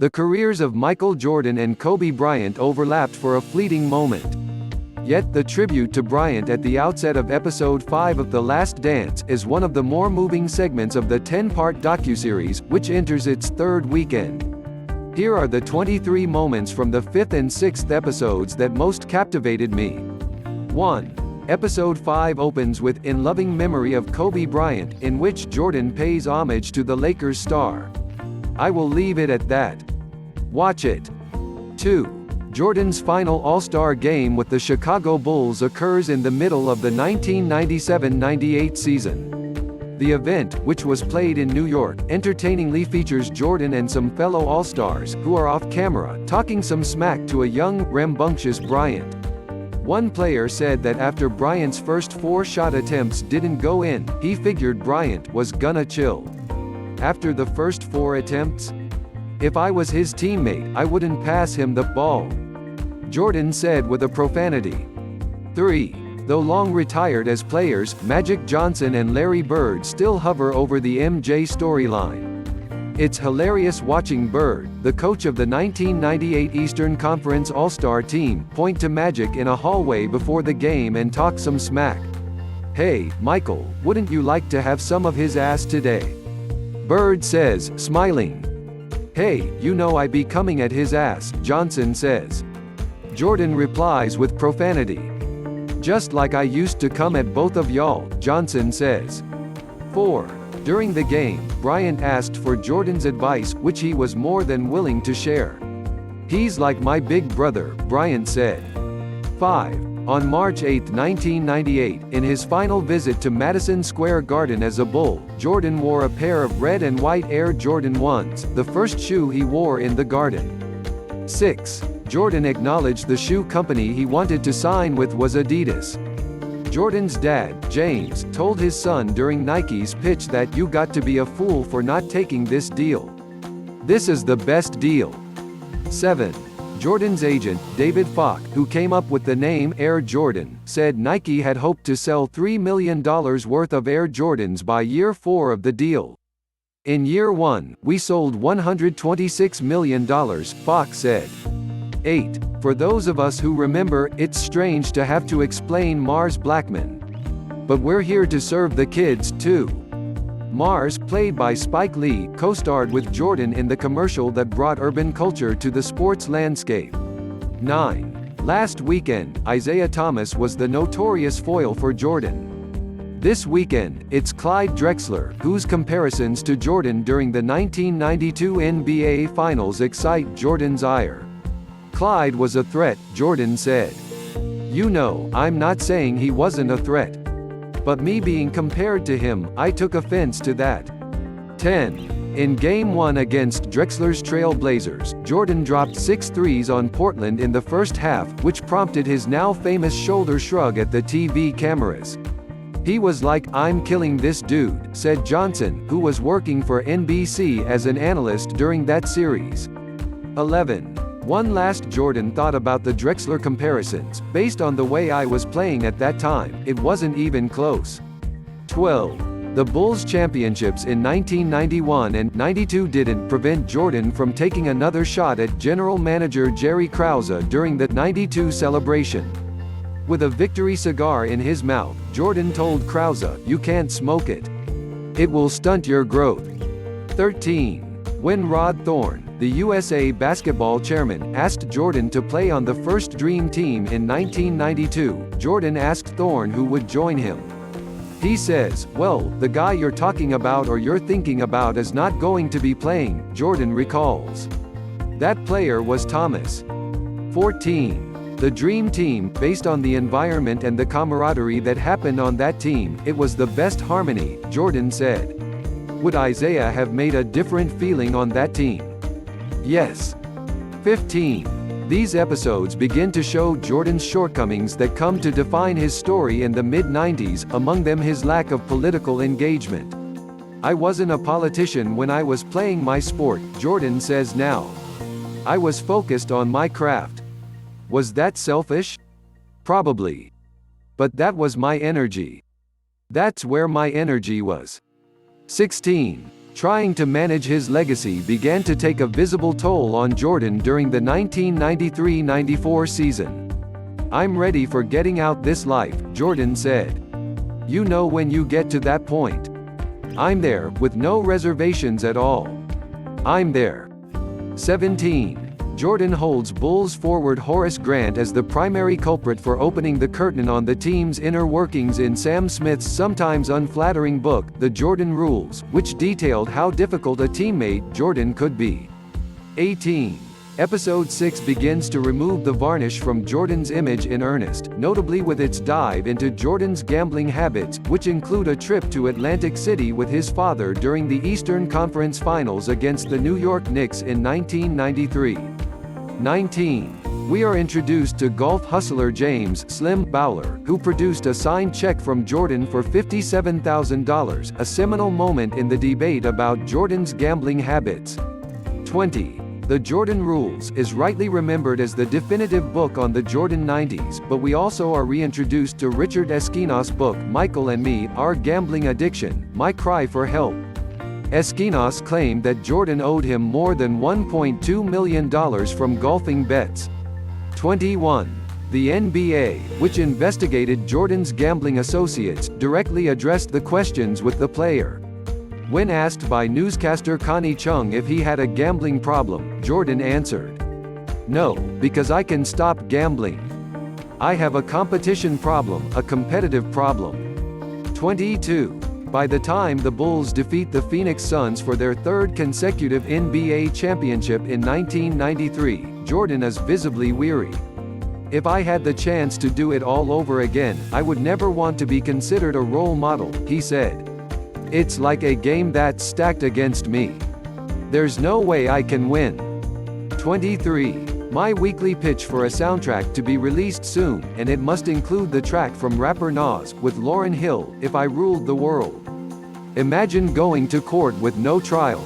The careers of Michael Jordan and Kobe Bryant overlapped for a fleeting moment. Yet the tribute to Bryant at the outset of episode 5 of The Last Dance is one of the more moving segments of the 10-part docuseries, which enters its third weekend. Here are the 23 moments from the 5th and 6th episodes that most captivated me. 1. Episode 5 opens with "In Loving Memory of Kobe Bryant," in which Jordan pays homage to the Lakers star. I will leave it at that. Watch it. 2. Jordan's final All-Star game with the Chicago Bulls occurs in the middle of the 1997-98 season. The event, which was played in New York, entertainingly features Jordan and some fellow All-Stars, who are off camera, talking some smack to a young, rambunctious Bryant. One player said that after Bryant's first 4 shot attempts didn't go in, he figured Bryant was gonna chill. After the first 4 attempts? "If I was his teammate, I wouldn't pass him the ball," Jordan said with a profanity. 3. Though long retired as players, Magic Johnson and Larry Bird still hover over the MJ storyline. It's hilarious watching Bird, the coach of the 1998 Eastern Conference All-Star team, point to Magic in a hallway before the game and talk some smack. "Hey, Michael, wouldn't you like to have some of his ass today?" Bird says, smiling. "Hey, you know I be coming at his ass," Johnson says. Jordan replies with profanity. "Just like I used to come at both of y'all," Johnson says. 4. During the game, Bryant asked for Jordan's advice, which he was more than willing to share. "He's like my big brother," Bryant said. 5. On March 8, 1998, in his final visit to Madison Square Garden as a Bull, Jordan wore a pair of red and white Air Jordan 1s, the first shoe he wore in the Garden. 6. Jordan acknowledged the shoe company he wanted to sign with was Adidas. Jordan's dad, James, told his son during Nike's pitch that "You got to be a fool for not taking this deal. This is the best deal." 7. Jordan's agent, David Falk, who came up with the name Air Jordan, said Nike had hoped to sell $3 million worth of Air Jordans by year 4 of the deal. "In year 1, we sold $126 million, Falk said. 8. For those of us who remember, it's strange to have to explain Mars Blackman. But we're here to serve the kids, too. Mars, played by Spike Lee, co-starred with Jordan in the commercial that brought urban culture to the sports landscape. 9. Last weekend, Isiah Thomas was the notorious foil for Jordan. This weekend, it's Clyde Drexler, whose comparisons to Jordan during the 1992 NBA Finals excite Jordan's ire. "Clyde was a threat," Jordan said. "You know, I'm not saying he wasn't a threat. But me being compared to him, I took offense to that." 10. In Game 1 against Drexler's Trail Blazers, Jordan dropped 6 threes on Portland in the first half, which prompted his now famous shoulder shrug at the TV cameras. "He was like, 'I'm killing this dude,'" said Johnson, who was working for NBC as an analyst during that series. 11. One last Jordan thought about the Drexler comparisons. "Based on the way I was playing at that time, it wasn't even close." 12. The Bulls' championships in 1991 and 92 didn't prevent Jordan from taking another shot at general manager Jerry Krause during the 92 celebration. With a victory cigar in his mouth, Jordan told Krause, "You can't smoke it. It will stunt your growth." 13. When Rod Thorn, the USA basketball chairman, asked Jordan to play on the first Dream Team in 1992, Jordan asked Thorn who would join him. He says, "Well, the guy you're talking about or you're thinking about is not going to be playing," Jordan recalls. That player was Thomas. 14. The Dream Team, based on the environment and the camaraderie that happened on that team, it was the best harmony, Jordan said. Would Isiah have made a different feeling on that team? Yes. 15. These episodes begin to show Jordan's shortcomings that come to define his story in the mid-90s, among them his lack of political engagement. "I wasn't a politician when I was playing my sport," Jordan says now. "I was focused on my craft. Was that selfish? Probably. But that was my energy. That's where my energy was." 16. Trying to manage his legacy began to take a visible toll on Jordan during the 1993-94 season. "I'm ready for getting out this life," Jordan said. "You know when you get to that point. I'm there, with no reservations at all. I'm there." 17. Jordan holds Bulls forward Horace Grant as the primary culprit for opening the curtain on the team's inner workings in Sam Smith's sometimes unflattering book, The Jordan Rules, which detailed how difficult a teammate Jordan could be. 18. Episode 6 begins to remove the varnish from Jordan's image in earnest, notably with its dive into Jordan's gambling habits, which include a trip to Atlantic City with his father during the Eastern Conference Finals against the New York Knicks in 1993. 19. We are introduced to golf hustler James "Slim" Bouler, who produced a signed check from Jordan for $57,000, a seminal moment in the debate about Jordan's gambling habits. 20. The Jordan Rules is rightly remembered as the definitive book on the Jordan 90s, but we also are reintroduced to Richard Eskinos' book Michael and Me, Our Gambling Addiction, My Cry for Help. Eskinos claimed that Jordan owed him more than $1.2 million from golfing bets. 21. The NBA, which investigated Jordan's gambling associates, directly addressed the questions with the player. When asked by newscaster Connie Chung if he had a gambling problem, Jordan answered, "No, because I can stop gambling. I have a competition problem, a competitive problem." 22. By the time the Bulls defeat the Phoenix Suns for their third consecutive NBA championship in 1993, Jordan is visibly weary. "If I had the chance to do it all over again, I would never want to be considered a role model," he said. "It's like a game that's stacked against me. There's no way I can win." 23. My weekly pitch for a soundtrack to be released soon, and it must include the track from rapper Nas, with Lauryn Hill, If I Ruled the World. Imagine going to court with no trial.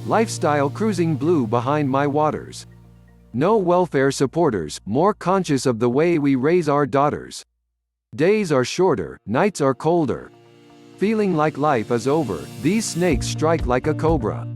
Lifestyle cruising blue behind my waters. No welfare supporters, more conscious of the way we raise our daughters. Days are shorter, nights are colder. Feeling like life is over, these snakes strike like a cobra.